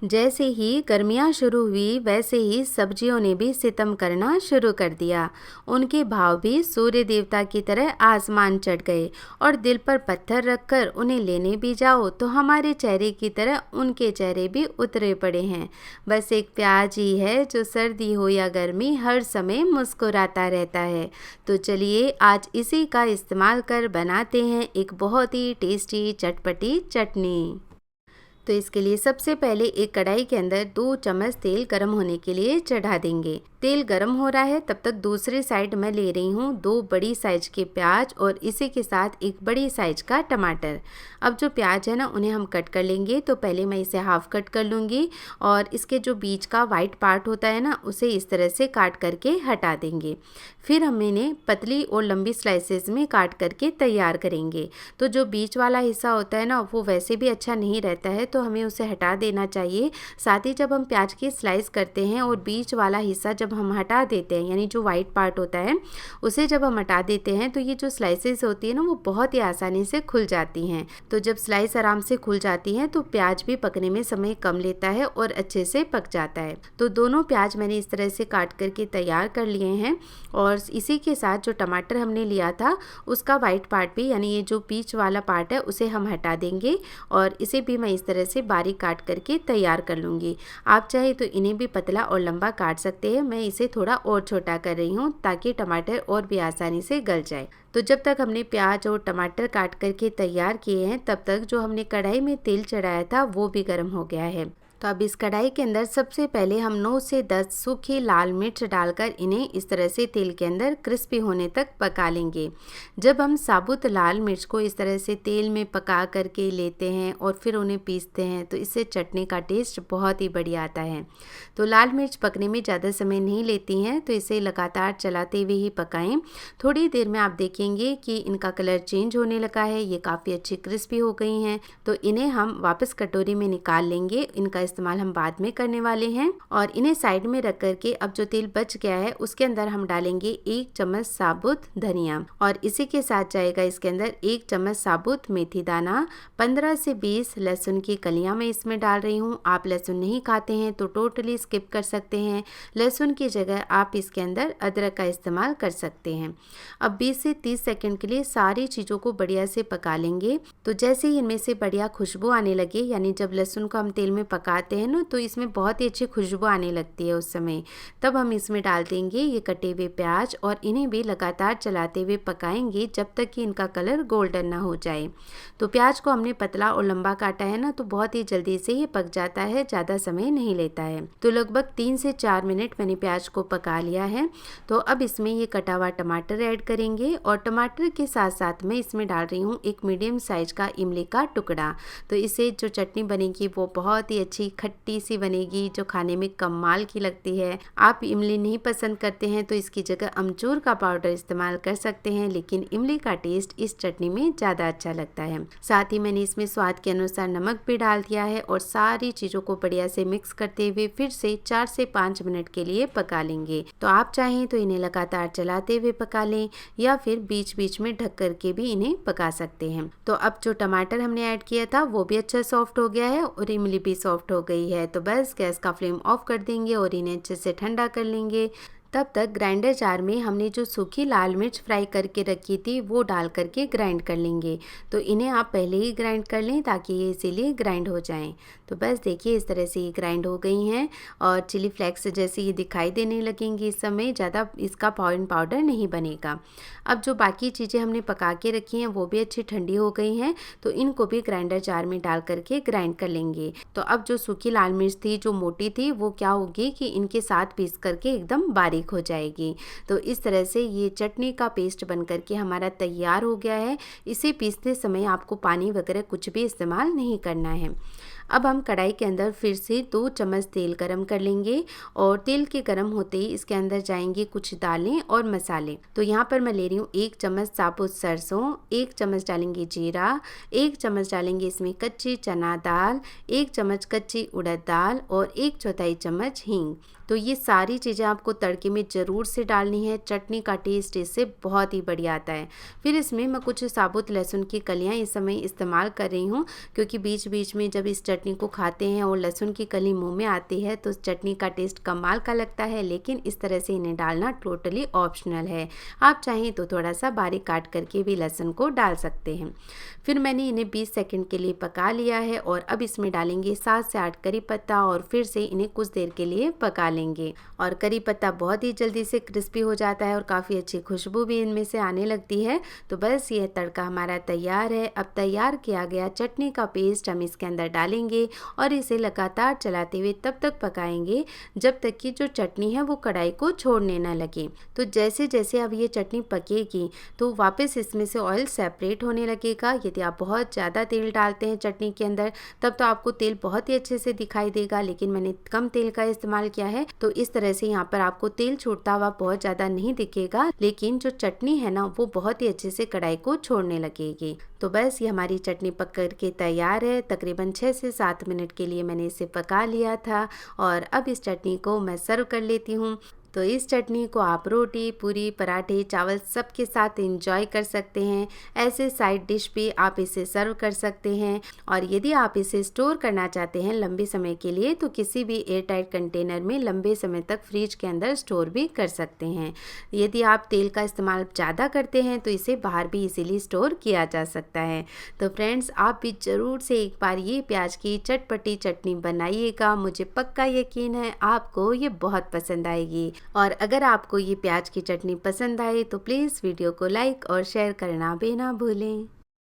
जैसे ही गर्मियाँ शुरू हुई वैसे ही सब्जियों ने भी सितम करना शुरू कर दिया। उनके भाव भी सूर्य देवता की तरह आसमान चढ़ गए और दिल पर पत्थर रखकर उन्हें लेने भी जाओ तो हमारे चेहरे की तरह उनके चेहरे भी उतरे पड़े हैं। बस एक प्याज ही है जो सर्दी हो या गर्मी हर समय मुस्कुराता रहता है। तो चलिए आज इसी का इस्तेमाल कर बनाते हैं एक बहुत ही टेस्टी चटपटी चटनी। तो इसके लिए सबसे पहले एक कढ़ाई के अंदर 2 चम्मच तेल गर्म होने के लिए चढ़ा देंगे। तेल गर्म हो रहा है तब तक दूसरी साइड मैं ले रही हूँ 2 बड़ी साइज के प्याज और इसी के साथ एक बड़ी साइज का टमाटर। अब जो प्याज है ना उन्हें हम कट कर लेंगे। तो पहले मैं इसे हाफ कट कर लूँगी और इसके जो बीच का वाइट पार्ट होता है ना उसे इस तरह से काट करके हटा देंगे। फिर हम इन्हें पतली और लंबी स्लाइसेस में काट करके तैयार करेंगे। तो जो बीच वाला हिस्सा होता है ना वो वैसे भी अच्छा नहीं रहता है तो हमें उसे हटा देना चाहिए। साथ ही जब हम प्याज की स्लाइस करते हैं और बीच वाला हिस्सा जब हम हटा देते हैं यानी जो वाइट पार्ट होता है उसे जब हम हटा देते हैं तो ये जो स्लाइसेस होती है ना वो बहुत ही आसानी से खुल जाती हैं। तो जब स्लाइस आराम से खुल जाती हैं तो प्याज भी पकने में समय कम लेता है और अच्छे से पक जाता है। तो दोनों प्याज मैंने इस तरह से काट करके तैयार कर लिए हैं और इसी के साथ जो टमाटर हमने लिया था उसका वाइट पार्ट भी यानी ये जो बीच वाला पार्ट है उसे हम हटा देंगे और इसे भी मैं इस तरह से बारीक काट करके तैयार कर लूँगी। आप चाहे तो इन्हें भी पतला और लंबा काट सकते हैं। मैं इसे थोड़ा और छोटा कर रही हूँ ताकि टमाटर और भी आसानी से गल जाए। तो जब तक हमने प्याज और टमाटर काट करके तैयार किए हैं तब तक जो हमने कढ़ाई में तेल चढ़ाया था वो भी गर्म हो गया है। तो अब इस कढ़ाई के अंदर सबसे पहले हम 9 से 10 सूखी लाल मिर्च डालकर इन्हें इस तरह से तेल के अंदर क्रिस्पी होने तक पका लेंगे। जब हम साबुत लाल मिर्च को इस तरह से तेल में पका करके लेते हैं और फिर उन्हें पीसते हैं तो इससे चटनी का टेस्ट बहुत ही बढ़िया आता है। तो लाल मिर्च पकने में ज़्यादा समय नहीं लेती हैं तो इसे लगातार चलाते हुए ही पकाएं। थोड़ी देर में आप देखेंगे कि इनका कलर चेंज होने लगा है, ये काफ़ी अच्छी क्रिस्पी हो गई हैं। तो इन्हें हम वापस कटोरी में निकाल लेंगे। इनका इस्तेमाल हम बाद में करने वाले हैं और इन्हें साइड में रख करके अब जो तेल बच गया है उसके अंदर हम डालेंगे 1 चम्मच साबुत धनिया और इसी के साथ जाएगा इसके अंदर 1 चम्मच साबुत मेथी दाना, 15 से 20 लहसुन की कलियां मैं इसमें डाल रही हूँ। आप लहसुन नहीं खाते हैं तो टोटली स्किप कर सकते हैं। लहसुन की जगह आप इसके अंदर अदरक का इस्तेमाल कर सकते हैं। अब 20 से 30 सेकेंड के लिए सारी चीज़ों को बढ़िया से पका लेंगे। तो जैसे ही इनमें से बढ़िया खुशबू आने लगे यानी जब लहसुन को हम तेल में पकाते हैं ना तो इसमें बहुत ही अच्छी खुशबू आने लगती है उस समय, तब हम इसमें डाल देंगे ये कटे हुए प्याज और इन्हें भी लगातार चलाते हुए पकाएंगे जब तक कि इनका कलर गोल्डन ना हो जाए। तो प्याज को हमने पतला और लंबा काटा है ना तो बहुत ही जल्दी से ये पक जाता है, ज़्यादा समय नहीं लेता है। तो लगभग 3 से 4 मिनट मैंने प्याज को पका लिया है। तो अब इसमें ये कटा हुआ टमाटर ऐड करेंगे और टमाटर के साथ साथ मैं इसमें डाल रही हूँ एक मीडियम साइज का इमली का टुकड़ा। तो इससे जो चटनी बनेगी वो बहुत ही अच्छी खट्टी सी बनेगी जो खाने में कमाल की लगती है। आप इमली नहीं पसंद करते हैं तो इसकी जगह अमचूर का पाउडर इस्तेमाल कर सकते हैं, लेकिन इमली का टेस्ट इस चटनी में ज़्यादा अच्छा लगता है। साथ ही मैंने इसमें स्वाद के अनुसार नमक भी डाल दिया है और सारी चीज़ों को बढ़िया से मिक्स करते हुए फिर से 4 से 5 मिनट के लिए पका लेंगे। तो आप चाहें तो इन्हें लगातार चलाते हुए पका लें या फिर बीच बीच में ढक करके भी इन्हें पका सकते हैं। तो अब जो टमाटर हमने ऐड किया था वो भी अच्छा सॉफ्ट हो गया है और इमली भी सॉफ्ट हो गई है। तो बस गैस का फ्लेम ऑफ कर देंगे और इन्हें अच्छे से ठंडा कर लेंगे। तब तक ग्राइंडर जार में हमने जो सूखी लाल मिर्च फ्राई करके रखी थी वो डाल करके ग्राइंड कर लेंगे। तो इन्हें आप पहले ही ग्राइंड कर लें ताकि ये इसीलिए ग्राइंड हो जाएं। तो बस देखिए इस तरह से ये ग्राइंड हो गई हैं और चिली फ्लेक्स जैसे ये दिखाई देने लगेंगी। इस समय ज़्यादा इसका फाइन पाउडर नहीं बनेगा। अब जो बाकी चीज़ें हमने पका के रखी हैं वो भी अच्छी ठंडी हो गई हैं तो इनको भी ग्राइंडर जार में डाल करके ग्राइंड कर लेंगे। तो अब जो सूखी लाल मिर्च थी जो मोटी थी वो क्या होगी कि इनके साथ पीस करके एकदम बारीक हो जाएगी। तो इस तरह से ये चटनी का पेस्ट बन करके हमारा तैयार हो गया है। इसे पीसते समय आपको पानी वगैरह कुछ भी इस्तेमाल नहीं करना है। अब हम कढ़ाई के अंदर फिर से 2 चम्मच तेल गरम कर लेंगे और तेल के गरम होते ही इसके अंदर जाएंगे कुछ दालें और मसाले। तो यहाँ पर मैं ले रही हूँ 1 चम्मच साबुत सरसों, 1 चम्मच डालेंगे जीरा, 1 चम्मच डालेंगे इसमें कच्ची चना दाल, 1 चम्मच कच्ची उड़द दाल और 1/4 चम्मच हींग। तो ये सारी चीज़ें आपको तड़के में ज़रूर से डालनी है। चटनी का टेस्ट इससे बहुत ही बढ़िया आता है। फिर इसमें मैं कुछ साबुत लहसुन की कलियाँ इस समय इस्तेमाल कर रही हूँ क्योंकि बीच बीच में जब इस चटनी को खाते हैं और लहसुन की कली मुंह में आती है तो चटनी का टेस्ट कमाल का लगता है, लेकिन इस तरह से इन्हें डालना टोटली ऑप्शनल है। आप चाहें तो थोड़ा सा बारीक काट करके भी लहसुन को डाल सकते हैं। फिर मैंने इन्हें 20 सेकंड के लिए पका लिया है और अब इसमें डालेंगे 7 से 8 करी पत्ता और फिर से इन्हें कुछ देर के लिए पका लेंगे। और करी पत्ता बहुत ही जल्दी से क्रिस्पी हो जाता है और काफ़ी अच्छी खुशबू भी इनमें से आने लगती है। तो बस यह तड़का हमारा तैयार है। अब तैयार किया गया चटनी का पेस्ट हम इसके अंदर डालेंगे और इसे लगातार चलाते हुए तब तक पकाएंगे जब तक कि जो चटनी है वो कढ़ाई को छोड़ने ना लगे। तो जैसे जैसे अब ये चटनी पकेगी तो वापस इसमें से ऑयल सेपरेट होने लगेगा। यदि आप बहुत ज़्यादा तेल डालते हैं चटनी के अंदर तब तो आपको तेल बहुत ही अच्छे से दिखाई देगा, लेकिन मैंने कम तेल का इस्तेमाल किया है तो इस तरह से यहाँ पर आपको तेल छूटता हुआ बहुत ज़्यादा नहीं दिखेगा, लेकिन जो चटनी है ना वो बहुत ही अच्छे से कढ़ाई को छोड़ने लगेगी। तो बस ये हमारी चटनी पक कर के तैयार है। तकरीबन 6 से 7 मिनट के लिए मैंने इसे पका लिया था और अब इस चटनी को मैं सर्व कर लेती हूँ। तो इस चटनी को आप रोटी, पूरी, पराठे, चावल सब के साथ एंजॉय कर सकते हैं। ऐसे साइड डिश भी आप इसे सर्व कर सकते हैं। और यदि आप इसे स्टोर करना चाहते हैं लंबे समय के लिए तो किसी भी एयर टाइट कंटेनर में लंबे समय तक फ्रिज के अंदर स्टोर भी कर सकते हैं। यदि आप तेल का इस्तेमाल ज़्यादा करते हैं तो इसे बाहर भी इजीली स्टोर किया जा सकता है। तो फ्रेंड्स, आप भी ज़रूर से एक बार ये प्याज की चटपटी चटनी बनाइएगा। मुझे पक्का यकीन है आपको ये बहुत पसंद आएगी। और अगर आपको ये प्याज की चटनी पसंद आए तो प्लीज़ वीडियो को लाइक और शेयर करना भी ना भूलें।